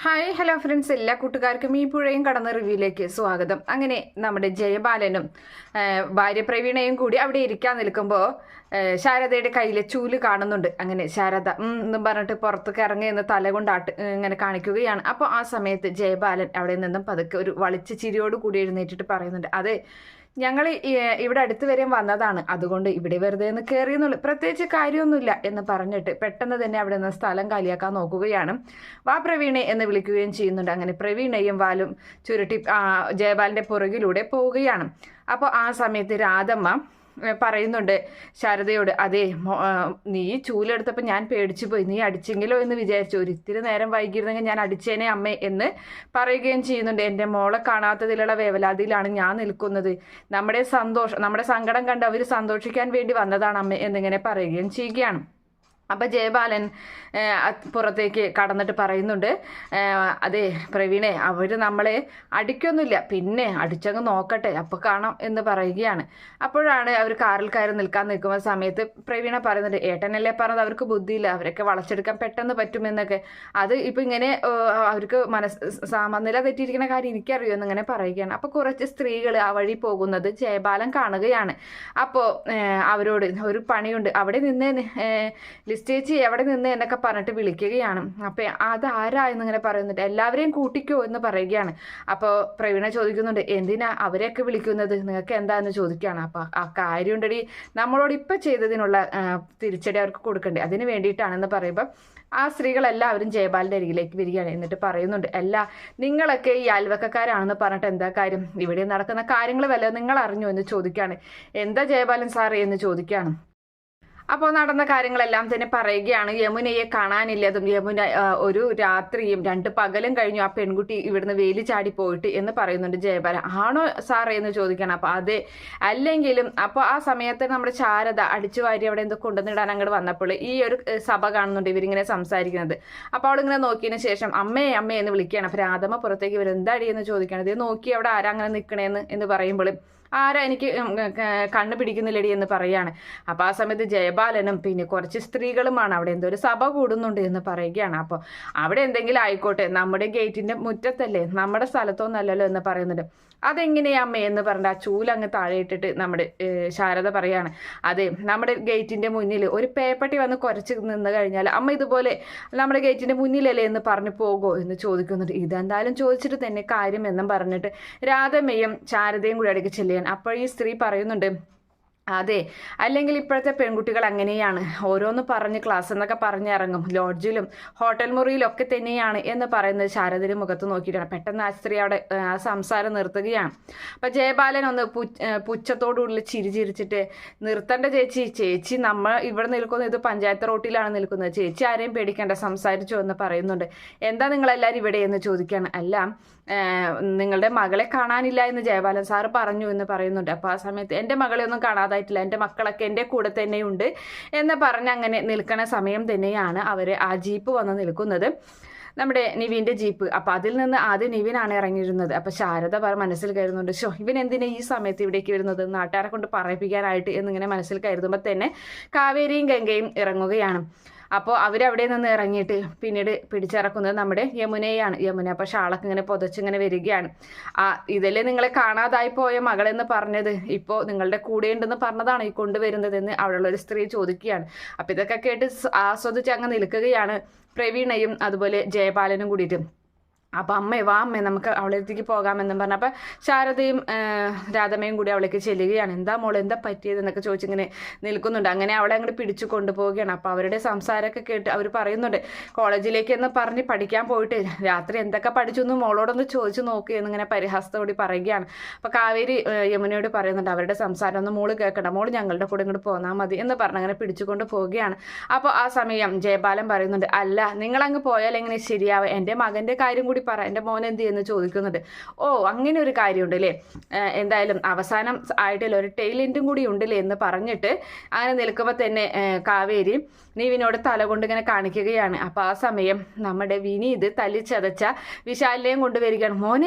Hi hello friends, എല്ലാ കൂട്ടുകാർക്കും ഈ പുഴയും കടന്ന റിവ്യൂയിലേക്ക് സ്വാഗതം. അങ്ങനെ നമ്മുടെ ജയബാലനും ഭാര്യ പ്രവീണയും കൂടി അവിടെ ഇരിക്കാൻ നിൽക്കുമ്പോൾ ശാരദയുടെ കയ്യിലെ ചൂല് കാണുന്നുണ്ട്. അങ്ങനെ ശാരദ എന്നും പറഞ്ഞിട്ട് പുറത്തേക്ക് ഇറങ്ങിയെന്ന് തല കൊണ്ട് ഇങ്ങനെ കാണിക്കുകയാണ്. അപ്പോൾ ആ സമയത്ത് ജയബാലൻ അവിടെ നിന്നും പതുക്കെ ഒരു വളിച്ച ചിരിയോട് കൂടി എഴുന്നേറ്റിട്ട് പറയുന്നുണ്ട്, അതെ, ഞങ്ങൾ ഇവിടെ അടുത്ത് വരെയും വന്നതാണ്, അതുകൊണ്ട് ഇവിടെ വെറുതെ ഒന്ന് കയറിയെന്നുള്ളൂ, പ്രത്യേകിച്ച് കാര്യമൊന്നുമില്ല എന്ന് പറഞ്ഞിട്ട് പെട്ടെന്ന് തന്നെ അവിടെ നിന്ന് സ്ഥലം കാലിയാക്കാൻ നോക്കുകയാണ്. വാ പ്രവീണെ എന്ന് വിളിക്കുകയും ചെയ്യുന്നുണ്ട്. അങ്ങനെ പ്രവീണയും വാലും ചുരുട്ടി ജയബാലിന്റെ പുറകിലൂടെ പോവുകയാണ്. അപ്പോൾ ആ സമയത്ത് രാധമ്മ പറയുന്നുണ്ട് ശാരദയോട്, അതെ നീ ചൂലെടുത്തപ്പോൾ ഞാൻ പേടിച്ചു പോയി, നീ അടിച്ചെങ്കിലോ എന്ന് വിചാരിച്ചു, ഒരിത്തിരി നേരം വൈകിയിരുന്നെങ്കിൽ ഞാൻ അടിച്ചേനെ അമ്മേ എന്ന് പറയുകയും ചെയ്യുന്നുണ്ട്. എൻ്റെ മോളെ കാണാത്തതിലുള്ള വേവലാതിയിലാണ് ഞാൻ നിൽക്കുന്നത്, നമ്മുടെ സങ്കടം കണ്ട് അവർ സന്തോഷിക്കാൻ വേണ്ടി വന്നതാണ് അമ്മേ എന്നിങ്ങനെ പറയുകയും ചെയ്യുകയാണ്. അപ്പം ജയബാലൻ പുറത്തേക്ക് കടന്നിട്ട് പറയുന്നുണ്ട്, അതെ പ്രവീണെ, അവർ നമ്മളെ അടിക്കൊന്നുമില്ല, പിന്നെ അടിച്ചങ്ങ് നോക്കട്ടെ അപ്പോൾ കാണാം എന്ന് പറയുകയാണ്. അപ്പോഴാണ് അവർ കാറിൽ കയറി നിൽക്കുന്ന സമയത്ത് പ്രവീണ പറയുന്നുണ്ട്, ഏട്ടനല്ലേ പറഞ്ഞത് അവർക്ക് ബുദ്ധിയില്ല, അവരൊക്കെ വളച്ചെടുക്കാൻ പെട്ടെന്ന് പറ്റുമെന്നൊക്കെ, അത് ഇപ്പം ഇങ്ങനെ അവർക്ക് സമനില തെറ്റിയിരിക്കുന്ന കാര്യം എനിക്കറിയോ എന്നിങ്ങനെ പറയുകയാണ്. അപ്പോൾ കുറച്ച് സ്ത്രീകൾ ആ വഴി പോകുന്നത് ജയബാലൻ കാണുകയാണ്. അപ്പോൾ അവരോട് ഒരു പണിയുണ്ട്, അവിടെ നിന്ന് ചേച്ചി എവിടെ നിന്ന് എന്നൊക്കെ പറഞ്ഞിട്ട് വിളിക്കുകയാണ്. അപ്പം അതാരാ എന്നിങ്ങനെ പറയുന്നുണ്ട്, എല്ലാവരെയും കൂട്ടിക്കോ എന്ന് പറയുകയാണ്. അപ്പോൾ പ്രവീണ ചോദിക്കുന്നുണ്ട്, എന്തിനാ അവരെയൊക്കെ വിളിക്കുന്നത്, നിങ്ങൾക്ക് എന്താന്ന് ചോദിക്കുകയാണ്. അപ്പം ആ കാര്യമുണ്ടടി, നമ്മളോട് ഇപ്പം ചെയ്തതിനുള്ള തിരിച്ചടി അവർക്ക് കൊടുക്കണ്ടേ, അതിന് വേണ്ടിയിട്ടാണെന്ന് പറയുമ്പോൾ ആ സ്ത്രീകളെല്ലാവരും ജയബാലിൻ്റെ അരികിലേക്ക് വരികയാണ്. എന്നിട്ട് പറയുന്നുണ്ട്, അല്ല നിങ്ങളൊക്കെ ഈ അയൽവക്കക്കാരാണെന്ന് പറഞ്ഞിട്ട് എന്താ കാര്യം, ഇവിടെ നടക്കുന്ന കാര്യങ്ങൾ വല്ല നിങ്ങൾ അറിഞ്ഞു എന്ന് ചോദിക്കുകയാണ്. എന്താ ജയബാലൻ സാറേ എന്ന് ചോദിക്കുകയാണ്. അപ്പോൾ നടന്ന കാര്യങ്ങളെല്ലാം തന്നെ പറയുകയാണ്. യമുനയെ കാണാനില്ലതും യമുന ഒരു രാത്രിയും 2 പകലും കഴിഞ്ഞു ആ പെൺകുട്ടി ഇവിടുന്ന് വേലി ചാടി പോയിട്ട് എന്ന് പറയുന്നുണ്ട് ജയബാലൻ. ആണോ സാറേ എന്ന് ചോദിക്കണം. അപ്പോൾ അതെ, അല്ലെങ്കിലും അപ്പോൾ ആ സമയത്ത് നമ്മുടെ ശാരദ അടിച്ചു വാരി അവിടെ എന്തോ കൊണ്ടുവന്നിടാൻ അങ്ങോട്ട് വന്നപ്പോൾ ഈ ഒരു സഭ കാണുന്നുണ്ട് ഇവരിങ്ങനെ സംസാരിക്കുന്നത്. അപ്പോൾ അവളിങ്ങനെ നോക്കിയതിന് ശേഷം അമ്മേ അമ്മേ എന്ന് വിളിക്കുകയാണ്. അപ്പോൾ രാധമ്മ പുറത്തേക്ക് വരും, എന്താടി എന്ന് ചോദിക്കുകയാണ്. ഇത് നോക്കി അവിടെ ആരാ അങ്ങനെ നിൽക്കണേന്ന് എന്ന് പറയുമ്പോൾ ആരാ എനിക്ക് കണ്ണു പിടിക്കുന്നില്ലടി എന്ന് പറയാണ്. അപ്പോൾ ആ സമയത്ത് ജയബാലനും പിന്നെ കുറച്ച് സ്ത്രീകളുമാണ് അവിടെ എന്തോ ഒരു സഭ കൂടുന്നുണ്ട് എന്ന് പറയുകയാണ്. അപ്പോൾ അവിടെ എന്തെങ്കിലും ആയിക്കോട്ടെ, നമ്മുടെ ഗേറ്റിൻ്റെ മുറ്റത്തല്ലേ, നമ്മുടെ സ്ഥലത്തൊന്നല്ലല്ലോ എന്ന് പറയുന്നുണ്ട്. അതെങ്ങനെയാ അമ്മേ എന്ന് പറഞ്ഞിട്ട് ആ ചൂലങ്ങ് താഴെ ഇട്ടിട്ട് നമ്മുടെ ശാരദ പറയാണ്, അതെ, നമ്മുടെ ഗേറ്റിൻ്റെ മുന്നിൽ ഒരു പേപ്പട്ടി വന്ന് കുറച്ച് നിന്ന് കഴിഞ്ഞാൽ അമ്മ ഇതുപോലെ നമ്മുടെ ഗേറ്റിൻ്റെ മുന്നിലല്ലേ എന്ന് പറഞ്ഞു പോകുമോ എന്ന് ചോദിക്കുന്നുണ്ട്. ഇതെന്തായാലും ചോദിച്ചിട്ട് തന്നെ കാര്യം എന്നും പറഞ്ഞിട്ട് രാധമ്മയും ശാരദയും കൂടി ഇടയ്ക്ക് ചെല്ലുകയാണ്. അപ്പോൾ ഈ സ്ത്രീ പറയുന്നുണ്ട്, അതെ, അല്ലെങ്കിൽ ഇപ്പോഴത്തെ പെൺകുട്ടികൾ അങ്ങനെയാണ്, ഓരോന്ന് പറഞ്ഞ് ക്ലാസ് എന്നൊക്കെ പറഞ്ഞിറങ്ങും, ലോഡ്ജിലും ഹോട്ടൽ മുറിയിലൊക്കെ തന്നെയാണ് എന്ന് പറയുന്നത് ശാരദയുടെ മുഖത്ത് നോക്കിയിട്ടാണ്. പെട്ടെന്ന് ആ സ്ത്രീ അവിടെ ആ സംസാരം നിർത്തുകയാണ്. അപ്പം ജയബാലൻ ഒന്ന് പുച്ഛത്തോടുള്ള ചിരിച്ചിട്ട്, നിർത്തണ്ട ചേച്ചി, നമ്മൾ ഇവിടെ നിൽക്കുന്നത് ഇത് പഞ്ചായത്ത് റോട്ടിലാണ് നിൽക്കുന്നത്, ചേച്ചി ആരെയും പേടിക്കേണ്ട, സംസാരിച്ചോ എന്ന് പറയുന്നുണ്ട്. എന്താ നിങ്ങളെല്ലാവരും ഇവിടെ എന്ന് ചോദിക്കുകയാണ്. അല്ല, നിങ്ങളുടെ മകളെ കാണാനില്ല എന്ന് ജയബാലൻ സാറ് പറഞ്ഞു എന്ന് പറയുന്നുണ്ട്. അപ്പോൾ ആ സമയത്ത് എൻ്റെ മകളെ ഒന്നും കാണാതായിട്ടില്ല, എൻ്റെ മക്കളൊക്കെ എൻ്റെ കൂടെ തന്നെയുണ്ട് എന്ന് പറഞ്ഞ് അങ്ങനെ നിൽക്കുന്ന സമയം തന്നെയാണ് അവർ ആ ജീപ്പ് വന്ന് നിൽക്കുന്നത്, നമ്മുടെ നിവിൻ്റെ ജീപ്പ്. അപ്പോൾ അതിൽ നിന്ന് ആദ്യം നിവിനാണ് ഇറങ്ങിയിരുന്നത്. അപ്പോൾ ശാരദ മനസ്സിൽ കരുതുന്നുണ്ട്, ഇവൻ എന്തിനാ ഈ സമയത്ത് ഇവിടേക്ക് വരുന്നത്, നാട്ടുകാരെ കൊണ്ട് പറയിപ്പിക്കാനായിട്ട് എന്നിങ്ങനെ മനസ്സിൽ കരുതുമ്പോൾ തന്നെ കാവേരിയും ഗംഗയും ഇറങ്ങുകയാണ്. അപ്പോൾ അവരവിടെ നിന്ന് ഇറങ്ങിയിട്ട് പിന്നീട് പിടിച്ചിറക്കുന്നത് നമ്മുടെ യമുനയാണ്. യമുന അപ്പോൾ ഷാളൊക്കെ ഇങ്ങനെ പുതച്ചിങ്ങനെ വരികയാണ്. ഇതല്ലേ നിങ്ങളെ കാണാതായി പോയ മകളെന്ന് പറഞ്ഞത്, ഇപ്പോൾ നിങ്ങളുടെ കൂടെ ഉണ്ടെന്ന് പറഞ്ഞതാണ് ഈ കൊണ്ടുവരുന്നതെന്ന് അവിടെയുള്ളൊരു സ്ത്രീ ചോദിക്കുകയാണ്. അപ്പോൾ ഇതൊക്കെ കേട്ട് ആസ്വദിച്ച് അങ്ങ് നിൽക്കുകയാണ് പ്രവീണയും അതുപോലെ ജയപാലനും കൂടിയിട്ട്. അപ്പം അമ്മേ വാ അമ്മേ നമുക്ക് അവളെടുത്തേക്ക് പോകാമെന്നും പറഞ്ഞു. അപ്പം ശാരദയും രാധമ്മയും കൂടി അവളേക്ക് ചെല്ലുകയാണ്. എന്താ മോൾ എന്താ പറ്റിയതെന്നൊക്കെ ചോദിച്ചിങ്ങനെ നിൽക്കുന്നുണ്ട്. അങ്ങനെ അവളെ അങ്ങോട്ട് പിടിച്ചു കൊണ്ടുപോവുകയാണ്. അപ്പോൾ അവരുടെ സംസാരമൊക്കെ കേട്ട് അവർ പറയുന്നുണ്ട്, കോളേജിലേക്ക് എന്ന് പറഞ്ഞ് പഠിക്കാൻ പോയിട്ട് രാത്രി എന്തൊക്കെ പഠിച്ചു എന്ന് മോളോടൊന്ന് ചോദിച്ചു നോക്കി എന്നിങ്ങനെ പരിഹാസത്തോടെ പറയുകയാണ്. അപ്പോൾ കാവേരി യമുനയോട് പറയുന്നുണ്ട്, അവരുടെ സംസാരം ഒന്ന് മോള് കേൾക്കണ്ട, മോള് ഞങ്ങളുടെ കൂടെ ഇങ്ങോട്ട് പോന്നാൽ മതി എന്ന് പറഞ്ഞ് അങ്ങനെ പിടിച്ചുകൊണ്ട് പോവുകയാണ്. അപ്പോൾ ആ സമയം ജയബാലൻ പറയുന്നുണ്ട്, അല്ല നിങ്ങളങ്ങ് പോയാൽ എങ്ങനെ ശരിയാവും, എൻ്റെ മകൻ്റെ കാര്യം കൂടി പറ, എൻ്റെ മോൻ എന്ത് ചെയ്യുന്നു ചോദിക്കുന്നുണ്ട്. ഓ അങ്ങനെ ഒരു കാര്യമുണ്ട് അല്ലേ, എന്തായാലും അവസാനം ആയിട്ടില്ല, ഒരു ടെയിലെൻറ്റും കൂടി ഉണ്ടല്ലേ എന്ന് പറഞ്ഞിട്ട് അങ്ങനെ നിൽക്കുമ്പോൾ തന്നെ കാവേരി നീവിനോട് തല കൊണ്ട് ഇങ്ങനെ കാണിക്കുകയാണ്. അപ്പോൾ ആ സമയം നമ്മുടെ വിനീത് തല്ലിച്ചതച്ച വിശാലിനെയും കൊണ്ടുവരികയാണ്.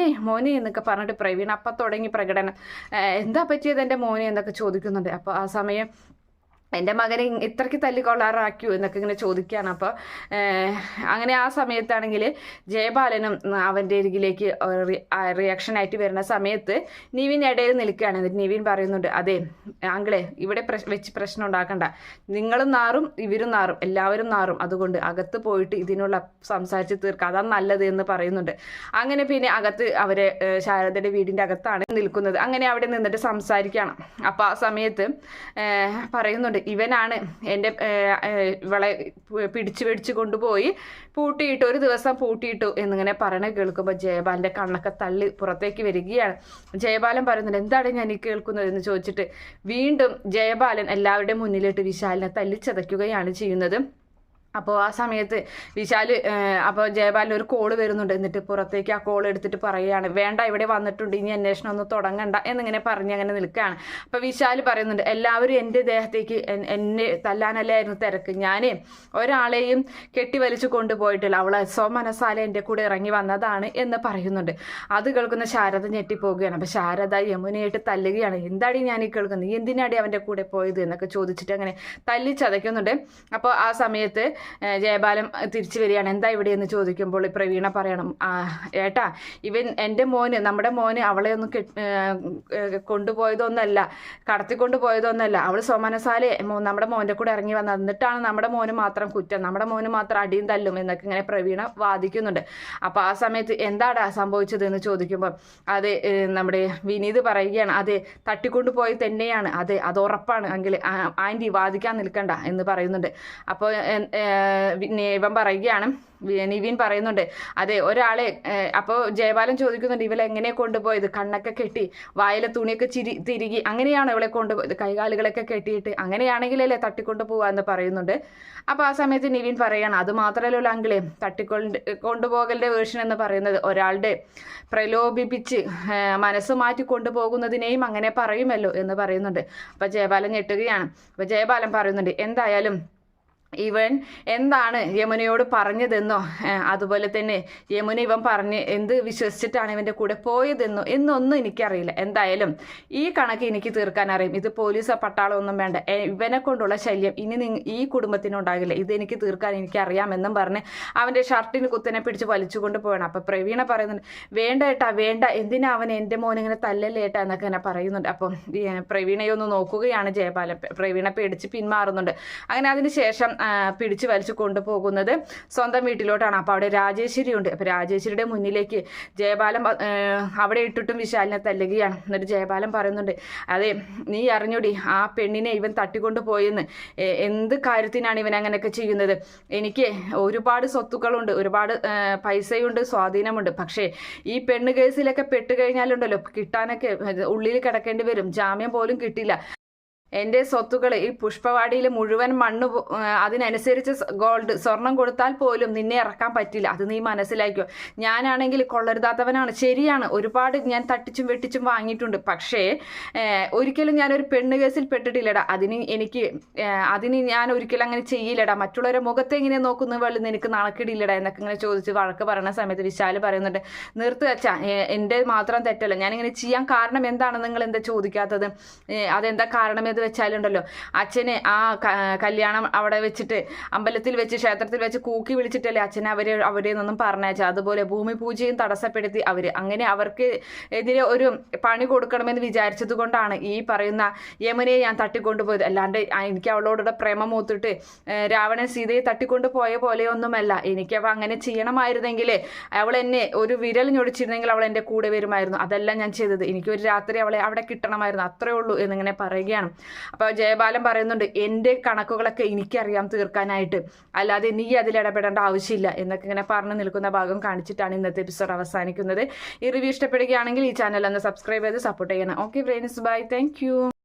മോനെ എന്നൊക്കെ പറഞ്ഞിട്ട് പ്രവീൺ അപ്പം തുടങ്ങി പ്രകടനം, എന്താ പറ്റിയത് എൻ്റെ മോനെ എന്നൊക്കെ ചോദിക്കുന്നുണ്ട്. അപ്പോൾ ആ സമയം എൻ്റെ മകനെ ഇത്രയ്ക്ക് തല്ലിക്കൊള്ളാറാക്കിയോ എന്നൊക്കെ ഇങ്ങനെ ചോദിക്കുകയാണ്. അപ്പോൾ അങ്ങനെ ആ സമയത്താണെങ്കിൽ ജയബാലനും അവൻ്റെ അരികിലേക്ക് റിയാക്ഷനായിട്ട് വരുന്ന സമയത്ത് നിവിൻ ഇടയിൽ നിൽക്കുകയാണ്. എന്നിട്ട് നിവിൻ പറയുന്നുണ്ട്, അതെ അങ്കിളെ ഇവിടെ വെച്ച് പ്രശ്നം ഉണ്ടാക്കണ്ട, നിങ്ങളും നാറും ഇവരും നാറും എല്ലാവരും നാറും, അതുകൊണ്ട് അകത്ത് പോയിട്ട് ഇതിനുള്ള സംസാരിച്ച് തീർക്കുക, അതാണ് നല്ലത് എന്ന് പറയുന്നുണ്ട്. അങ്ങനെ പിന്നെ അകത്ത് അവരെ ശാരദയുടെ വീടിൻ്റെ അകത്താണ് നിൽക്കുന്നത്. അങ്ങനെ അവിടെ നിന്നിട്ട് സംസാരിക്കുകയാണ്. അപ്പോൾ ആ സമയത്ത് പറയുന്നുണ്ട്, ഇവനാണ് എൻ്റെ ഇവളെ പിടിച്ചു കൊണ്ടുപോയി പൂട്ടിയിട്ടു, ഒരു ദിവസം പൂട്ടിയിട്ടു എന്നിങ്ങനെ പറയണ കേൾക്കുമ്പോൾ ജയബാലൻ്റെ കണ്ണൊക്കെ തള്ളി പുറത്തേക്ക് വരികയാണ്. ജയബാലൻ പറയുന്നുണ്ട്, എന്താണ് ഞാൻ ഈ കേൾക്കുന്നത് എന്ന് ചോദിച്ചിട്ട് വീണ്ടും ജയബാലൻ എല്ലാവരുടെയും മുന്നിലിട്ട് വിശാലിനെ തല്ലിച്ചതയ്ക്കുകയാണ് ചെയ്യുന്നത്. അപ്പോൾ ആ സമയത്ത് അപ്പോൾ ജയബാലിന് ഒരു കോള് വരുന്നുണ്ട്. എന്നിട്ട് പുറത്തേക്ക് ആ കോൾ എടുത്തിട്ട് പറയുകയാണ്, വേണ്ട ഇവിടെ വന്നിട്ടുണ്ട്, ഇനി അന്വേഷണം ഒന്നും തുടങ്ങണ്ട എന്നിങ്ങനെ പറഞ്ഞ് അങ്ങനെ നിൽക്കുകയാണ്. അപ്പോൾ വിശാൽ പറയുന്നുണ്ട്, എല്ലാവരും എൻ്റെ ദേഹത്തേക്ക് എന്നെ തല്ലാനല്ലായിരുന്നു തിരക്ക്, ഞാൻ ഒരാളെയും കെട്ടിവലിച്ചു കൊണ്ടുപോയിട്ടില്ല, അവളെ സ്വമനസാലെ എൻ്റെ കൂടെ ഇറങ്ങി വന്നതാണ് എന്ന് പറയുന്നുണ്ട്. അത് കേൾക്കുന്ന ശാരദ ഞെട്ടിപ്പോവുകയാണ്. അപ്പോൾ ശാരദ യമുനയായിട്ട് തല്ലുകയാണ്, എന്താടി ഞാൻ ഈ കേൾക്കുന്നത്, നീ എന്തിനാടി അവൻ്റെ കൂടെ പോയത് എന്നൊക്കെ ചോദിച്ചിട്ട് അങ്ങനെ തല്ലിച്ചതയ്ക്കുന്നുണ്ട്. അപ്പോൾ ആ സമയത്ത് ജയബാലൻ തിരിച്ചു വരികയാണ്. എന്താ ഇവിടെ എന്ന് ചോദിക്കുമ്പോൾ പ്രവീണ പറയണം, ഏട്ടാ ഇവൻ എൻ്റെ മോന്, നമ്മുടെ മോന് അവളെ ഒന്നും കൊണ്ടുപോയതൊന്നല്ല, കടത്തിക്കൊണ്ടുപോയതൊന്നല്ല, അവൾ സ്വമനസാലെ നമ്മുടെ മോൻ്റെ കൂടെ ഇറങ്ങി വന്നത്, എന്നിട്ടാണ് നമ്മുടെ മോന് മാത്രം കുറ്റം, നമ്മുടെ മോന് മാത്രം അടിയും തല്ലും എന്നൊക്കെ ഇങ്ങനെ പ്രവീണ വാദിക്കുന്നുണ്ട്. അപ്പോൾ ആ സമയത്ത് എന്താടാ സംഭവിച്ചത് എന്ന് ചോദിക്കുമ്പോൾ അത് നമ്മുടെ വിനീത് പറയുകയാണ്, അതെ തട്ടിക്കൊണ്ടുപോയി തന്നെയാണ്, അതെ അത് ഉറപ്പാണ്, എങ്കിൽ ആൻറ്റി വാദിക്കാൻ നിൽക്കണ്ട എന്ന് പറയുന്നുണ്ട്. അപ്പോൾ ഇവൻ പറയുകയാണ്, നിവിൻ പറയുന്നുണ്ട്, അതെ ഒരാളെ. അപ്പോൾ ജയബാലൻ ചോദിക്കുന്നുണ്ട്, ഇവളെ എങ്ങനെ കൊണ്ടുപോയത്, കണ്ണൊക്കെ കെട്ടി വായിലെ തുണിയൊക്കെ തിരികി അങ്ങനെയാണോ ഇവളെ കൊണ്ടുപോയത്, കൈകാലുകളൊക്കെ കെട്ടിയിട്ട്, അങ്ങനെയാണെങ്കിലല്ലേ തട്ടിക്കൊണ്ട് പോവാന്ന് പറയുന്നുണ്ട്. അപ്പോൾ ആ സമയത്ത് നിവിൻ പറയാണ്, അത് മാത്രമല്ലല്ലോ അങ്കിളെ, കൊണ്ടുപോകലിൻ്റെ വേർഷൻ എന്ന് പറയുന്നത് ഒരാളുടെ പ്രലോഭിപ്പിച്ച് മനസ്സ് മാറ്റി കൊണ്ടുപോകുന്നതിനെയും അങ്ങനെ പറയുമല്ലോ എന്ന് പറയുന്നുണ്ട്. അപ്പോൾ ജയബാലൻ ഞെട്ടുകയാണ്. അപ്പോൾ ജയബാലൻ പറയുന്നുണ്ട്, എന്തായാലും ഇവൻ എന്താണ് യമുനയോട് പറഞ്ഞതെന്നോ, അതുപോലെ തന്നെ യമുന ഇവൻ പറഞ്ഞ് എന്ത് വിശ്വസിച്ചിട്ടാണ് ഇവൻ്റെ കൂടെ പോയതെന്നോ എന്നൊന്നും എനിക്കറിയില്ല, എന്തായാലും ഈ കണക്ക് എനിക്ക് തീർക്കാൻ അറിയും, ഇത് പോലീസോ പട്ടാളോ ഒന്നും വേണ്ട, ഇവനെ കൊണ്ടുള്ള ശല്യം ഇനി ഈ കുടുംബത്തിനുണ്ടാകില്ല, ഇതെനിക്ക് തീർക്കാൻ എനിക്കറിയാമെന്നും പറഞ്ഞ് അവൻ്റെ ഷർട്ടിന് കുത്തനെ പിടിച്ച് വലിച്ചുകൊണ്ട് പോകണം. അപ്പോൾ പ്രവീണ പറയുന്നുണ്ട്, വേണ്ട ഏട്ടാ വേണ്ട, എന്തിനാ അവൻ എൻ്റെ മോനിങ്ങനെ തല്ലല്ലേ ഏട്ടാ എന്നൊക്കെ ഇങ്ങനെ പറയുന്നുണ്ട്. അപ്പം പ്രവീണയൊന്ന് നോക്കുകയാണ് ജയബാലൻ. പ്രവീണ പേടിച്ച് പിന്മാറുന്നുണ്ട്. അങ്ങനെ അതിന് ശേഷം പിടിച്ചു വലിച്ചു കൊണ്ടുപോകുന്നത് സ്വന്തം വീട്ടിലോട്ടാണ്. അപ്പോൾ അവിടെ രാജേശ്വരി ഉണ്ട്. അപ്പോൾ രാജേശ്വരിയുടെ മുന്നിലേക്ക് ജയബാലൻ അവിടെ ഇട്ടിട്ടും വിശാലിനെ തല്ലുകയാണ്. എന്നിട്ട് ജയബാലൻ പറയുന്നുണ്ട്, അതെ നീ അറിഞ്ഞൂടി ആ പെണ്ണിനെ ഇവൻ തട്ടിക്കൊണ്ടു പോയെന്ന്, എന്ത് കാര്യത്തിനാണ് ഇവൻ അങ്ങനെയൊക്കെ ചെയ്യുന്നത്, എനിക്ക് ഒരുപാട് സ്വത്തുക്കളുണ്ട്, ഒരുപാട് പൈസയുണ്ട്, സ്വാധീനമുണ്ട്, പക്ഷേ ഈ പെണ്ണ് കേസിലൊക്കെ പെട്ടുകഴിഞ്ഞാലുണ്ടല്ലോ കിട്ടാനൊക്കെ ഉള്ളിൽ കിടക്കേണ്ടി വരും, ജാമ്യം പോലും കിട്ടില്ല, എൻ്റെ സ്വത്തുക്കൾ ഈ പുഷ്പവാടിയിൽ മുഴുവൻ മണ്ണ് അതിനനുസരിച്ച് ഗോൾഡ് സ്വർണം കൊടുത്താൽ പോലും നിന്നെ ഇറക്കാൻ പറ്റില്ല, അത് നീ മനസ്സിലാക്കിയോ, ഞാനാണെങ്കിൽ കൊള്ളരുതാത്തവനാണ്, ശരിയാണ് ഒരുപാട് ഞാൻ തട്ടിച്ചും വെട്ടിച്ചും വാങ്ങിയിട്ടുണ്ട്, പക്ഷേ ഒരിക്കലും ഞാനൊരു പെണ്ണ് കേസിൽ പെട്ടിട്ടില്ലടാ, അതിന് ഞാൻ ഒരിക്കലും അങ്ങനെ ചെയ്യില്ലടാ, മറ്റുള്ളവരെ മുഖത്തെ എങ്ങനെ നോക്കുന്ന വെള്ളം നിനക്ക് നാണക്കിടില്ലടാ എന്നൊക്കെ ഇങ്ങനെ ചോദിച്ച് വഴക്ക് പറയുന്ന സമയത്ത് വിശാൽ പറയുന്നുണ്ട്, നിർത്ത് വെച്ചാ എൻ്റെ മാത്രം തെറ്റല്ല, ഞാനിങ്ങനെ ചെയ്യാൻ കാരണം എന്താണ് നിങ്ങൾ എന്താ ചോദിക്കാത്തത്, അതെന്താ കാരണം വെച്ചാലുണ്ടല്ലോ, അച്ഛനെ ആ കല്യാണം അവിടെ വെച്ചിട്ട് അമ്പലത്തിൽ വെച്ച് ക്ഷേത്രത്തിൽ വെച്ച് കൂക്കി വിളിച്ചിട്ടല്ലേ അച്ഛനെ അവരെ നിന്നും പറഞ്ഞയച്ച, അതുപോലെ ഭൂമി പൂജയും തടസ്സപ്പെടുത്തി അങ്ങനെ അവർക്ക് എതിരെ ഒരു പണി കൊടുക്കണമെന്ന് വിചാരിച്ചത് കൊണ്ടാണ് ഈ പറയുന്ന യമുനയെ ഞാൻ തട്ടിക്കൊണ്ടുപോയത്, അല്ലാണ്ട് എനിക്ക് അവളോടുള്ള പ്രേമം മൂത്തിട്ട് രാവണൻ സീതയെ തട്ടിക്കൊണ്ടു പോയ പോലെയൊന്നുമല്ല, എനിക്കവ അങ്ങനെ ചെയ്യണമായിരുന്നെങ്കിൽ അവൾ എന്നെ ഒരു വിരൽ ഞൊടിച്ചിരുന്നെങ്കിൽ അവൾ എൻ്റെ കൂടെ വരുമായിരുന്നു, അതല്ല ഞാൻ ചെയ്തത്, എനിക്കൊരു രാത്രി അവളെ അവിടെ കിട്ടണമായിരുന്നു, അത്രേ ഉള്ളൂ എന്നിങ്ങനെ പറയുകയാണ്. അപ്പോൾ ജയബാലൻ പറയുന്നുണ്ട്, എൻ്റെ കണക്കുകളൊക്കെ എനിക്കറിയാം തീർക്കാനായിട്ട്, അല്ലാതെ നീ അതിലിടപെടേണ്ട ആവശ്യമില്ല എന്നൊക്കെ ഇങ്ങനെ പറഞ്ഞു നിൽക്കുന്ന ഭാഗം കാണിച്ചിട്ടാണ് ഇന്നത്തെ എപ്പിസോഡ് അവസാനിക്കുന്നത്. ഈ റിവ്യൂ ഇഷ്ടപ്പെടുകയാണെങ്കിൽ ഈ ചാനൽ ഒന്ന് സബ്സ്ക്രൈബ് ചെയ്ത് സപ്പോർട്ട് ചെയ്യണം. Okay friends, bye, thank U.